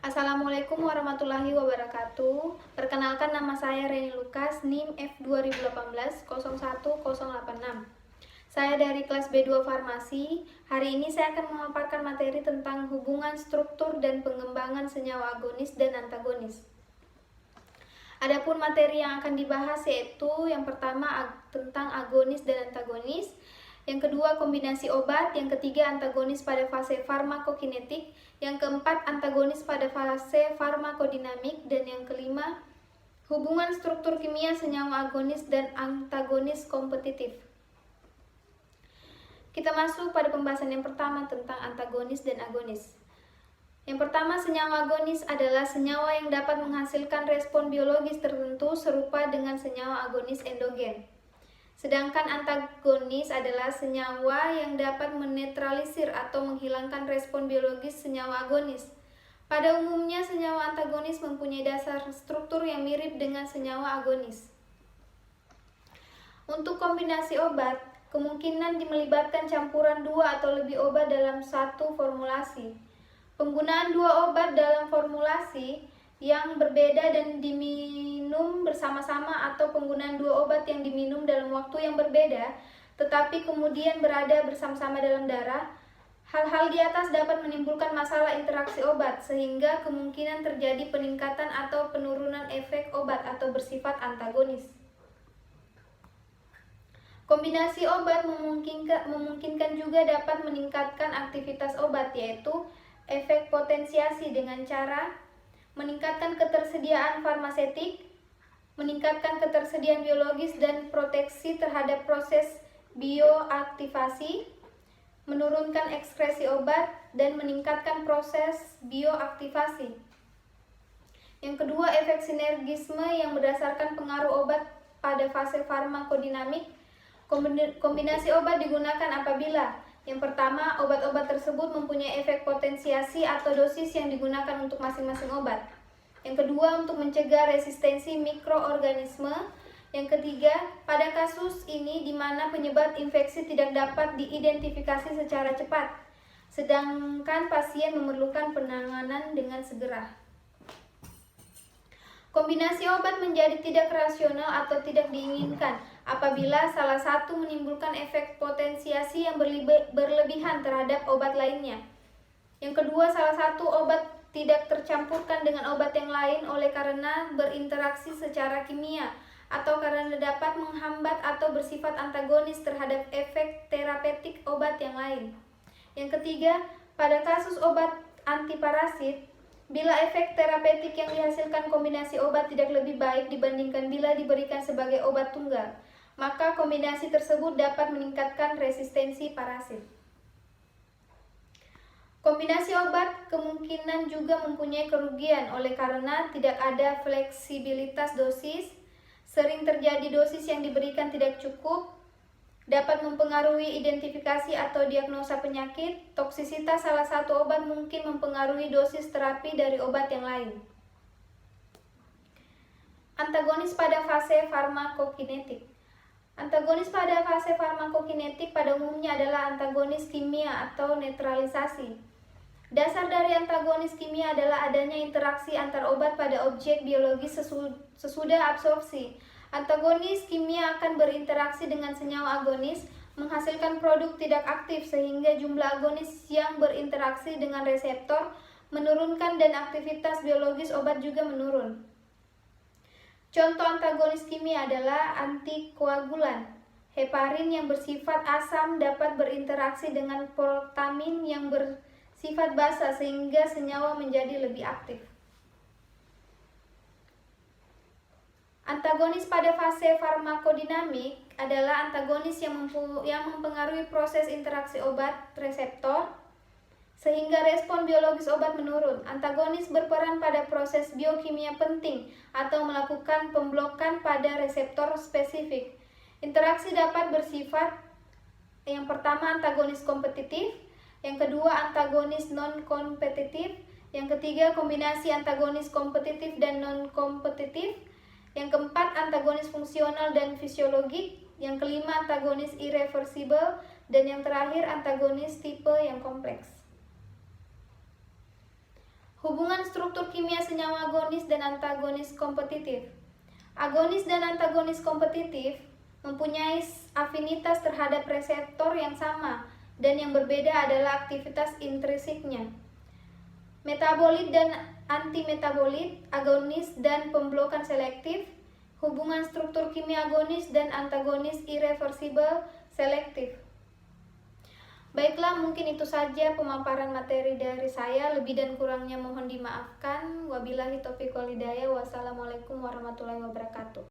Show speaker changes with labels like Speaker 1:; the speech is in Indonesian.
Speaker 1: Assalamualaikum warahmatullahi wabarakatuh. Perkenalkan, nama saya Reni Lukas, NIM F2018-01086. Saya dari kelas B2 Farmasi. Hari ini saya akan memaparkan materi tentang hubungan struktur dan pengembangan senyawa agonis dan antagonis. Adapun materi yang akan dibahas yaitu yang pertama tentang agonis dan antagonis, yang kedua kombinasi obat, yang ketiga antagonis pada fase farmakokinetik, yang keempat antagonis pada fase farmakodinamik, dan yang kelima hubungan struktur kimia senyawa agonis dan antagonis kompetitif. Kita masuk pada pembahasan yang pertama tentang antagonis dan agonis. Yang pertama, senyawa agonis adalah senyawa yang dapat menghasilkan respon biologis tertentu serupa dengan senyawa agonis endogen. Sedangkan antagonis adalah senyawa yang dapat menetralisir atau menghilangkan respon biologis senyawa agonis. Pada umumnya, senyawa antagonis mempunyai dasar struktur yang mirip dengan senyawa agonis. Untuk kombinasi obat, kemungkinan melibatkan campuran dua atau lebih obat dalam satu formulasi. Penggunaan dua obat dalam formulasi yang berbeda dan diminum bersama-sama atau penggunaan dua obat yang diminum dalam waktu yang berbeda tetapi kemudian berada bersama-sama dalam darah. Hal-hal di atas dapat menimbulkan masalah interaksi obat sehingga kemungkinan terjadi peningkatan atau penurunan efek obat atau bersifat antagonis. Kombinasi obat memungkinkan juga dapat meningkatkan aktivitas obat, yaitu efek potensiasi dengan cara meningkatkan ketersediaan farmasetik, meningkatkan ketersediaan biologis dan proteksi terhadap proses bioaktivasi, menurunkan ekskresi obat, dan meningkatkan proses bioaktivasi. Yang kedua, efek sinergisme yang berdasarkan pengaruh obat pada fase farmakodinamik. Kombinasi obat digunakan apabila yang pertama, obat-obat tersebut mempunyai efek potensiasi atau dosis yang digunakan untuk masing-masing obat. Yang kedua, untuk mencegah resistensi mikroorganisme. Yang ketiga, pada kasus ini di mana penyebab infeksi tidak dapat diidentifikasi secara cepat, sedangkan pasien memerlukan penanganan dengan segera. Kombinasi obat menjadi tidak rasional atau tidak diinginkan apabila salah satu menimbulkan efek potensiasi yang berlebihan terhadap obat lainnya. Yang kedua, salah satu obat tidak tercampurkan dengan obat yang lain oleh karena berinteraksi secara kimia atau karena dapat menghambat atau bersifat antagonis terhadap efek terapeutik obat yang lain. Yang ketiga, pada kasus obat antiparasit, bila efek terapeutik yang dihasilkan kombinasi obat tidak lebih baik dibandingkan bila diberikan sebagai obat tunggal, maka kombinasi tersebut dapat meningkatkan resistensi parasit. Kombinasi obat kemungkinan juga mempunyai kerugian oleh karena tidak ada fleksibilitas dosis, sering terjadi dosis yang diberikan tidak cukup, dapat mempengaruhi identifikasi atau diagnosa penyakit. Toksisitas salah satu obat mungkin mempengaruhi dosis terapi dari obat yang lain. Antagonis pada fase farmakokinetik. Antagonis pada fase farmakokinetik pada umumnya adalah antagonis kimia atau netralisasi. Dasar dari antagonis kimia adalah adanya interaksi antar obat pada objek biologis sesudah absorpsi. Antagonis kimia akan berinteraksi dengan senyawa agonis, menghasilkan produk tidak aktif sehingga jumlah agonis yang berinteraksi dengan reseptor menurunkan dan aktivitas biologis obat juga menurun. Contoh antagonis kimia adalah antikoagulan. Heparin yang bersifat asam dapat berinteraksi dengan protamin yang bersifat basa sehingga senyawa menjadi lebih aktif. Antagonis pada fase farmakodinamik adalah antagonis yang mempengaruhi proses interaksi obat reseptor sehingga respon biologis obat menurun. Antagonis berperan pada proses biokimia penting atau melakukan pemblokan pada reseptor spesifik. Interaksi dapat bersifat yang pertama antagonis kompetitif, yang kedua antagonis non-kompetitif, yang ketiga kombinasi antagonis kompetitif dan non-kompetitif, yang keempat antagonis fungsional dan fisiologik, yang kelima antagonis irreversible, dan yang terakhir antagonis tipe yang kompleks. Hubungan struktur kimia senyawa agonis dan antagonis kompetitif. Agonis dan antagonis kompetitif mempunyai afinitas terhadap reseptor yang sama dan yang berbeda adalah aktivitas intrinsiknya. Metabolit dan antimetabolit, agonis dan pemblokan selektif, hubungan struktur kimia agonis dan antagonis irreversibel selektif. Baiklah, mungkin itu saja pemaparan materi dari saya. Lebih dan kurangnya mohon dimaafkan. Wabillahi taufiq wal hidayah. Wassalamualaikum warahmatullahi wabarakatuh.